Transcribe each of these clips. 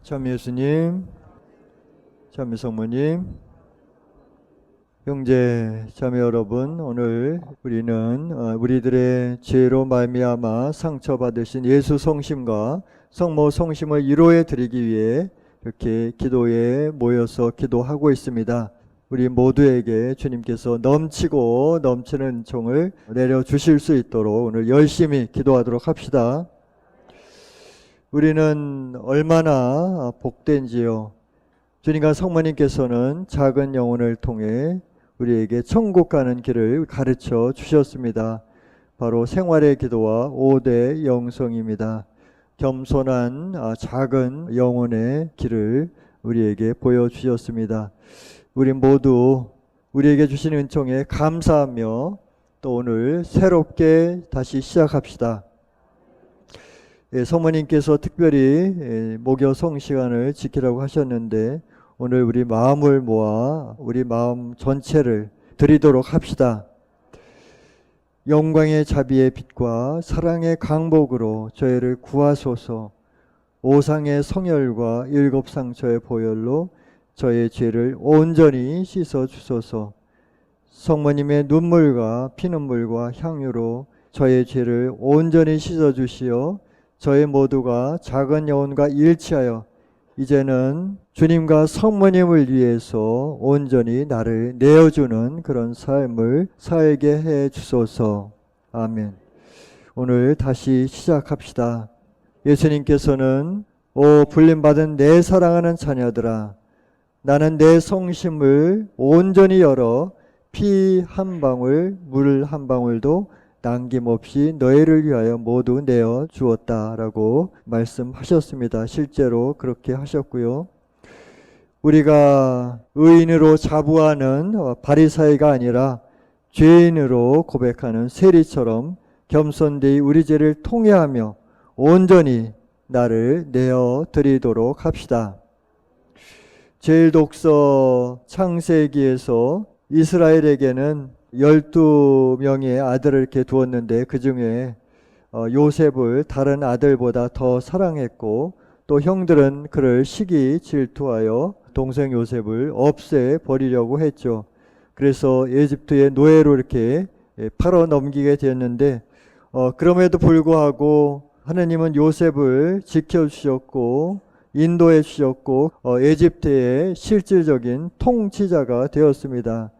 참 예수님, 참 성모님, 형제 자매 여러분, 오늘 우리는 우리들의 죄로 말미암아 상처받으신 예수 성심과 성모 성심을 위로해 드리기 위해 이렇게 기도에 모여서 기도하고 있습니다. 우리 모두에게 주님께서 넘치고 넘치는 은총을 내려주실 수 있도록 오늘 열심히 기도하도록 합시다. 우리는 얼마나 복된지요. 주님과 성모님께서는 작은 영혼을 통해 우리에게 천국 가는 길을 가르쳐 주셨습니다. 바로 생활의 기도와 5대 영성입니다. 겸손한 작은 영혼의 길을 우리에게 보여주셨습니다. 우리 모두 우리에게 주신 은총에 감사하며 또 오늘 새롭게 다시 시작합시다. 성모님께서 특별히 목요 성시간을 지키라고 하셨는데 오늘 우리 마음을 모아 우리 마음 전체를 드리도록 합시다. 영광의 자비의 빛과 사랑의 강복으로 저희를 구하소서. 오상의 성혈과 7상처의 보혈로 저의 죄를 온전히 씻어주소서. 성모님의 눈물과 피눈물과 향유로 저의 죄를 온전히 씻어주시어 저희 모두가 작은 영혼과 일치하여 이제는 주님과 성모님을 위해서 온전히 나를 내어주는 그런 삶을 살게 해 주소서. 아멘. 오늘 다시 시작합시다. 예수님께서는 오 불림받은 내 사랑하는 자녀들아, 나는 내 성심을 온전히 열어 피 한 방울 물 한 방울도 남김없이 너희를 위하여 모두 내어 주었다라고 말씀하셨습니다. 실제로 그렇게 하셨고요. 우리가 의인으로 자부하는 바리사이가 아니라 죄인으로 고백하는 세리처럼 겸손되이 우리 죄를 통회하며 온전히 나를 내어 드리도록 합시다. 제일독서 창세기에서 이스라엘에게는 12명의 아들을 이렇게 두었는데 그 중에 요셉을 다른 아들보다 더 사랑했고 또 형들은 그를 시기 질투하여 동생 요셉을 없애버리려고 했죠. 그래서 에집트의 노예로 이렇게 팔아 넘기게 되었는데 그럼에도 불구하고 하느님은 요셉을 지켜주셨고 인도해 주셨고 에집트의 실질적인 통치자가 되었습니다.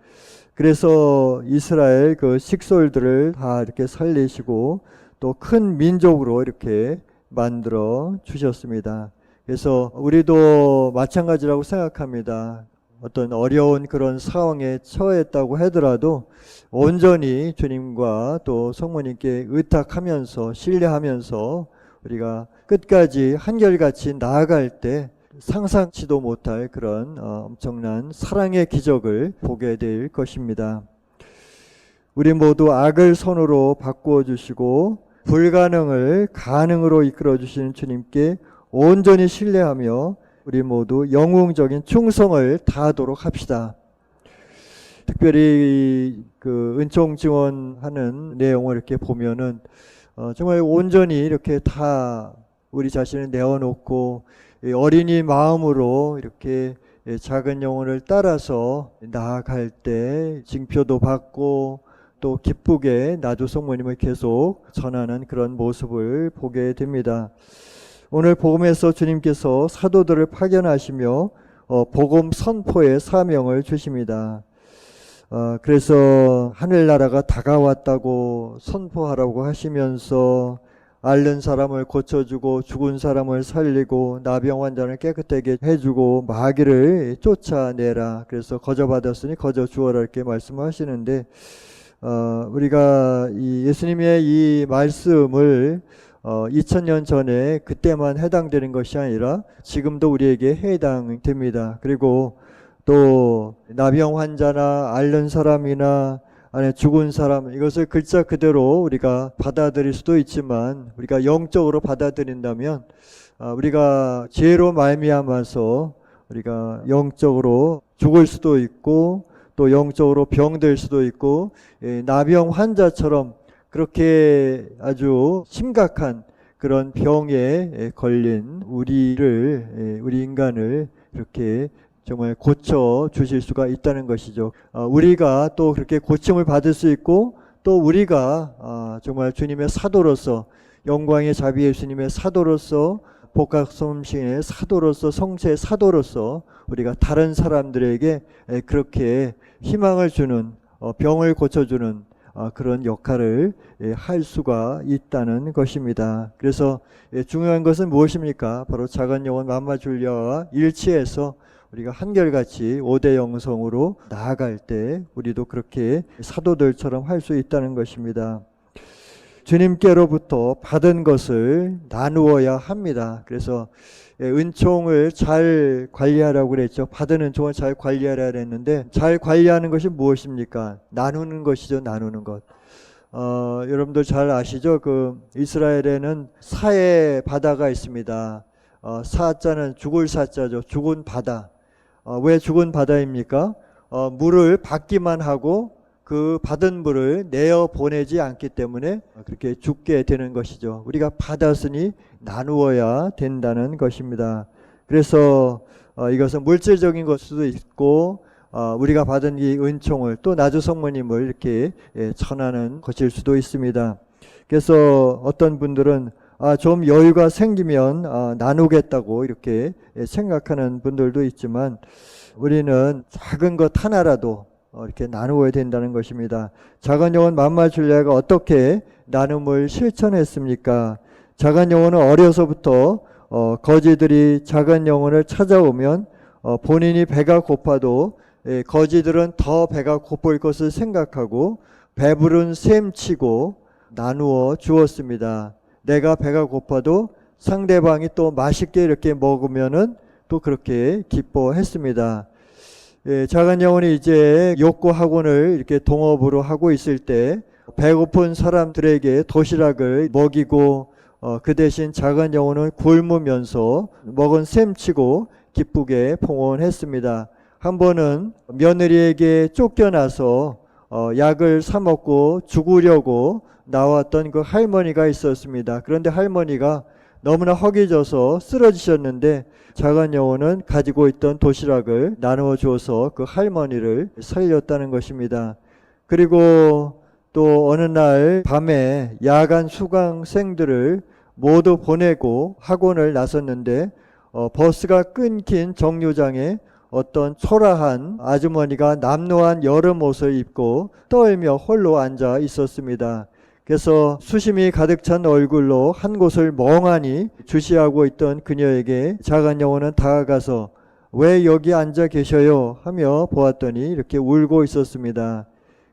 그래서 이스라엘 그 식솔들을 다 이렇게 살리시고 또 큰 민족으로 이렇게 만들어 주셨습니다. 그래서 우리도 마찬가지라고 생각합니다. 어떤 어려운 그런 상황에 처했다고 하더라도 온전히 주님과 또 성모님께 의탁하면서 신뢰하면서 우리가 끝까지 한결같이 나아갈 때 상상치도 못할 그런 엄청난 사랑의 기적을 보게 될 것입니다. 우리 모두 악을 선으로 바꾸어 주시고 불가능을 가능으로 이끌어 주시는 주님께 온전히 신뢰하며 우리 모두 영웅적인 충성을 다하도록 합시다. 특별히 그 은총 지원하는 내용을 이렇게 보면은 정말 온전히 이렇게 다 우리 자신을 내어놓고 어린이 마음으로 이렇게 작은 영혼을 따라서 나아갈 때 징표도 받고 또 기쁘게 나도 성모님을 계속 전하는 그런 모습을 보게 됩니다. 오늘 복음에서 주님께서 사도들을 파견하시며 복음 선포의 사명을 주십니다. 그래서 하늘나라가 다가왔다고 선포하라고 하시면서 앓는 사람을 고쳐주고 죽은 사람을 살리고 나병 환자를 깨끗하게 해주고 마귀를 쫓아내라. 그래서 거저받았으니 거저 주어라 이렇게 말씀하시는데 우리가 이 예수님의 이 말씀을 2000년 전에 그때만 해당되는 것이 아니라 지금도 우리에게 해당됩니다. 그리고 또 나병 환자나 앓는 사람이나 안에 죽은 사람, 이것을 글자 그대로 우리가 받아들일 수도 있지만 우리가 영적으로 받아들인다면 우리가 죄로 말미암아서 우리가 영적으로 죽을 수도 있고 또 영적으로 병들 수도 있고 나병 환자처럼 그렇게 아주 심각한 그런 병에 걸린 우리 인간을 이렇게 정말 고쳐 주실 수가 있다는 것이죠. 우리가 또 그렇게 고침을 받을 수 있고, 또 우리가 정말 주님의 사도로서, 영광의 자비 예수님의 사도로서, 복각성신의 사도로서, 성체의 사도로서 우리가 다른 사람들에게 그렇게 희망을 주는, 병을 고쳐주는 그런 역할을 할 수가 있다는 것입니다. 그래서 중요한 것은 무엇입니까? 바로 작은 영혼 맘마줄리아와 일치해서 우리가 한결같이 5대 영성으로 나아갈 때 우리도 그렇게 사도들처럼 할 수 있다는 것입니다. 주님께로부터 받은 것을 나누어야 합니다. 그래서 은총을 잘 관리하라고 그랬죠. 받은 은총을 잘 관리하라 그랬는데, 잘 관리하는 것이 무엇입니까? 나누는 것이죠. 나누는 것. 여러분들 잘 아시죠? 그 이스라엘에는 사의 바다가 있습니다. 사자는 죽을 사자죠. 죽은 바다. 왜 죽은 바다입니까? 물을 받기만 하고 그 받은 물을 내어 보내지 않기 때문에 그렇게 죽게 되는 것이죠. 우리가 받았으니 나누어야 된다는 것입니다. 그래서 이것은 물질적인 것 수도 있고, 우리가 받은 이 은총을 또 나주 성모님을 이렇게 전하는 것일 수도 있습니다. 그래서 어떤 분들은 좀 여유가 생기면 나누겠다고 이렇게 생각하는 분들도 있지만, 우리는 작은 것 하나라도 이렇게 나누어야 된다는 것입니다. 작은 영혼 맘마줄리아가 어떻게 나눔을 실천했습니까? 작은 영혼은 어려서부터 거지들이 작은 영혼을 찾아오면 본인이 배가 고파도 거지들은 더 배가 고플 것을 생각하고 배부른 셈치고 나누어 주었습니다. 내가 배가 고파도 상대방이 또 맛있게 이렇게 먹으면은 또 그렇게 기뻐했습니다. 작은 영혼이 이제 욕구 학원을 이렇게 동업으로 하고 있을 때 배고픈 사람들에게 도시락을 먹이고, 그 대신 작은 영혼은 굶으면서 먹은 셈치고 기쁘게 봉헌했습니다. 한 번은 며느리에게 쫓겨나서 약을 사 먹고 죽으려고 나왔던 그 할머니가 있었습니다. 그런데 할머니가 너무나 허기져서 쓰러지셨는데, 작은 영혼은 가지고 있던 도시락을 나누어 주어서 그 할머니를 살렸다는 것입니다. 그리고 또 어느 날 밤에 야간 수강생들을 모두 보내고 학원을 나섰는데, 버스가 끊긴 정류장에 어떤 초라한 아주머니가 남루한 여름 옷을 입고 떨며 홀로 앉아 있었습니다. 그래서 수심이 가득 찬 얼굴로 한 곳을 멍하니 주시하고 있던 그녀에게 작은 영혼은 다가가서 왜 여기 앉아 계셔요? 하며 보았더니 이렇게 울고 있었습니다.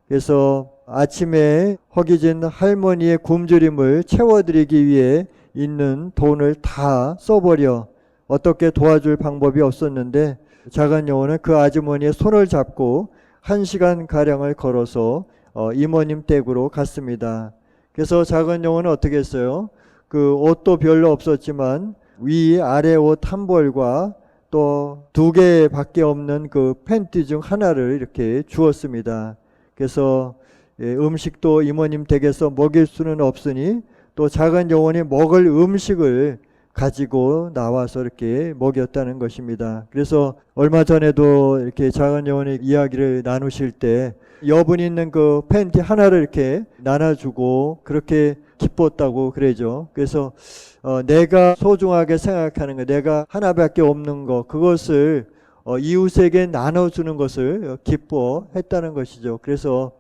그래서 아침에 허기진 할머니의 굶주림을 채워드리기 위해 있는 돈을 다 써버려 어떻게 도와줄 방법이 없었는데, 작은 영혼은 그 아주머니의 손을 잡고 1시간가량을 걸어서 이모님 댁으로 갔습니다. 그래서 작은 영혼은 어떻게 했어요? 그 옷도 별로 없었지만 위 아래 옷 한 벌과 또 2개밖에 없는 그 팬티 중 하나를 이렇게 주었습니다. 그래서 음식도 이모님 댁에서 먹일 수는 없으니 또 작은 영혼이 먹을 음식을 가지고 나와서 이렇게 먹였다는 것입니다. 그래서 얼마 전에도 이렇게 작은 영혼의 이야기를 나누실 때 여분 있는 그 팬티 하나를 이렇게 나눠주고 그렇게 기뻤다고 그러죠. 그래서 내가 소중하게 생각하는 거, 내가 하나밖에 없는 거, 그것을 이웃에게 나눠주는 것을 기뻐했다는 것이죠. 그래서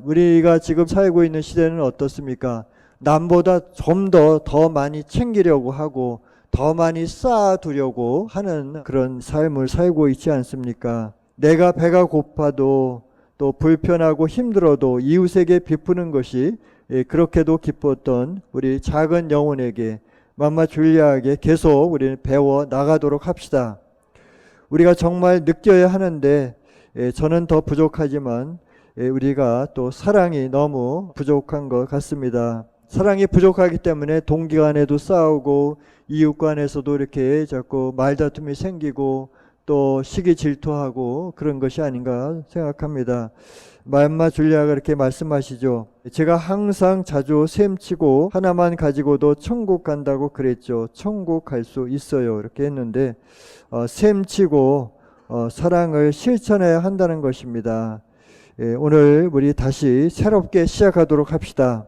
우리가 지금 살고 있는 시대는 어떻습니까? 남보다 좀 더 많이 챙기려고 하고 더 많이 쌓아두려고 하는 그런 삶을 살고 있지 않습니까? 내가 배가 고파도 또 불편하고 힘들어도 이웃에게 베푸는 것이 그렇게도 기뻤던 우리 작은 영혼에게 맘마줄리아에게 계속 우리는 배워 나가도록 합시다. 우리가 정말 느껴야 하는데 저는 더 부족하지만 우리가 또 사랑이 너무 부족한 것 같습니다. 사랑이 부족하기 때문에 동기 간에도 싸우고 이웃 간에서도 이렇게 자꾸 말다툼이 생기고 또 시기 질투하고 그런 것이 아닌가 생각합니다. 맘마 줄리아가 그렇게 말씀하시죠. 제가 항상 자주 셈치고 하나만 가지고도 천국 간다고 그랬죠. 천국 갈 수 있어요. 이렇게 했는데 셈치고 사랑을 실천해야 한다는 것입니다. 오늘 우리 다시 새롭게 시작하도록 합시다.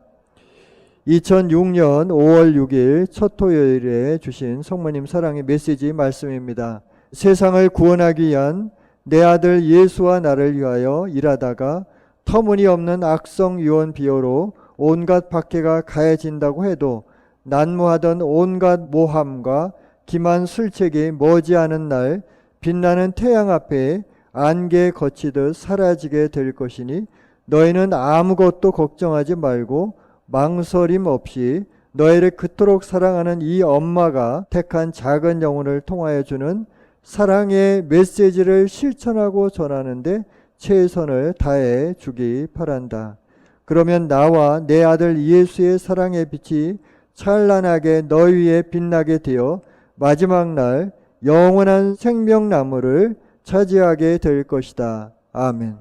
2006년 5월 6일 첫 토요일에 주신 성모님 사랑의 메시지 말씀입니다. 세상을 구원하기 위한 내 아들 예수와 나를 위하여 일하다가 터무니없는 악성 유언 비호로 온갖 박해가 가해진다고 해도 난무하던 온갖 모함과 기만 술책이 머지않은 날 빛나는 태양 앞에 안개 거치듯 사라지게 될 것이니 너희는 아무것도 걱정하지 말고 망설임 없이 너희를 그토록 사랑하는 이 엄마가 택한 작은 영혼을 통하여 주는 사랑의 메시지를 실천하고 전하는데 최선을 다해 주기 바란다. 그러면 나와 내 아들 예수의 사랑의 빛이 찬란하게 너희 위에 빛나게 되어 마지막 날 영원한 생명나무를 차지하게 될 것이다. 아멘.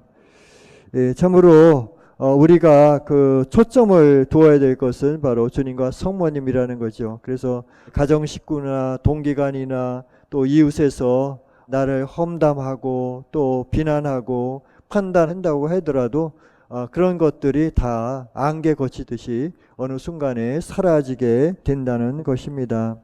참으로 우리가 그 초점을 두어야 될 것은 바로 주님과 성모님이라는 거죠. 그래서 가정 식구나 동기간이나 또 이웃에서 나를 험담하고 또 비난하고 판단한다고 하더라도 그런 것들이 다 안개 거치듯이 어느 순간에 사라지게 된다는 것입니다.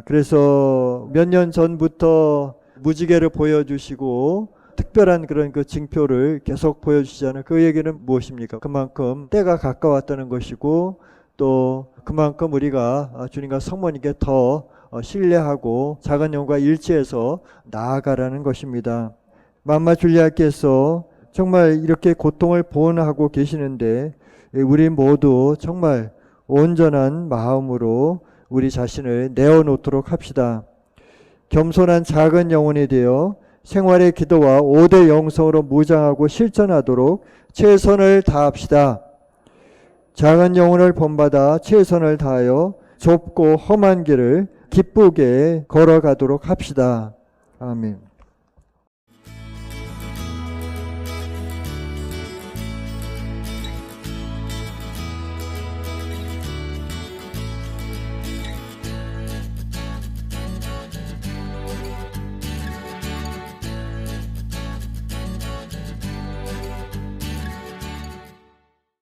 그래서 몇 년 전부터 무지개를 보여주시고 특별한 그런 그 징표를 계속 보여주시잖아요. 그 얘기는 무엇입니까? 그만큼 때가 가까웠다는 것이고 또 그만큼 우리가 주님과 성모님께 더 신뢰하고 작은 영과 일치해서 나아가라는 것입니다. 맘마 줄리아께서 정말 이렇게 고통을 보온하고 계시는데 우리 모두 정말 온전한 마음으로 우리 자신을 내어놓도록 합시다. 겸손한 작은 영혼이 되어 생활의 기도와 5대 영성으로 무장하고 실천하도록 최선을 다합시다. 작은 영혼을 본받아 최선을 다하여 좁고 험한 길을 기쁘게 걸어가도록 합시다. 아멘.